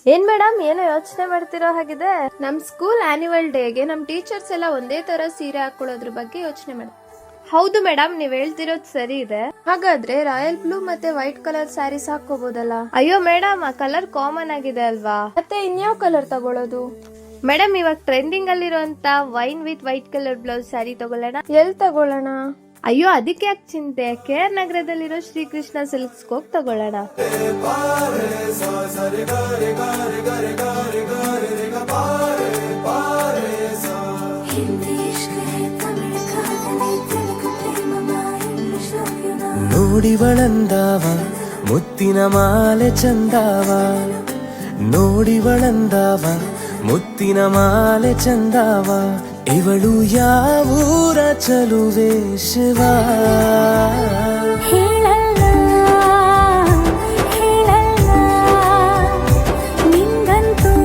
ಏನ್ ಮೇಡಮ್ ಏನೋ ಯೋಚನೆ ಮಾಡ್ತಿರೋ ಹಾಗಿದೆ. ನಮ್ ಸ್ಕೂಲ್ ಆನ್ಯುವಲ್ ಡೇಗೆ ನಮ್ ಟೀಚರ್ಸ್ ಎಲ್ಲ ಒಂದೇ ತರ ಸೀರೆ ಹಾಕೊಳ್ಳೋದ್ರ ಬಗ್ಗೆ ಯೋಚನೆ ಮಾಡಿ. ಹೌದು ಮೇಡಮ್, ನೀವ್ ಹೇಳ್ತಿರೋದ್ ಸರಿ ಇದೆ. ಹಾಗಾದ್ರೆ ರಾಯಲ್ ಬ್ಲೂ ಮತ್ತೆ ವೈಟ್ ಕಲರ್ ಸ್ಯಾರೀಸ್ ಹಾಕೋಬಹುದಲ್ಲ? ಅಯ್ಯೋ ಮೇಡಮ್, ಆ ಕಲರ್ ಕಾಮನ್ ಆಗಿದೆ ಅಲ್ವಾ? ಮತ್ತೆ ಇನ್ಯಾವ ಕಲರ್ ತಗೊಳ್ಳೋದು? ಮೇಡಮ್, ಇವಾಗ ಟ್ರೆಂಡಿಂಗ್ ಅಲ್ಲಿರುವಂತ wine with white colour blouse sari ತಗೊಳ್ಳೋಣ. ಎಲ್ ತಗೊಳ್ಳೋಣ? ಅಯ್ಯೋ ಅದಕ್ಕೆ ಯಾಕೆ ಚಿಂತೆ, KR ನಗರದಲ್ಲಿರೋ ಶ್ರೀಕೃಷ್ಣ ಸಿಲ್ಕ್ಸ್ ಹೋಗಿ ತಗೊಳ್ಳೋಣ. ನೋಡಿವಳಂದಾವ ಮುತ್ತಿನ ಮಾಲೆ ಚಂದಾವ, ನೋಡಿವಳಂದಾವ ಮುತ್ತಿನ ಮಾಲೆ ಚಂದಾವ, ಇವಳು ಯಾವೂರ ಚಲುವೆ ಶಿವ.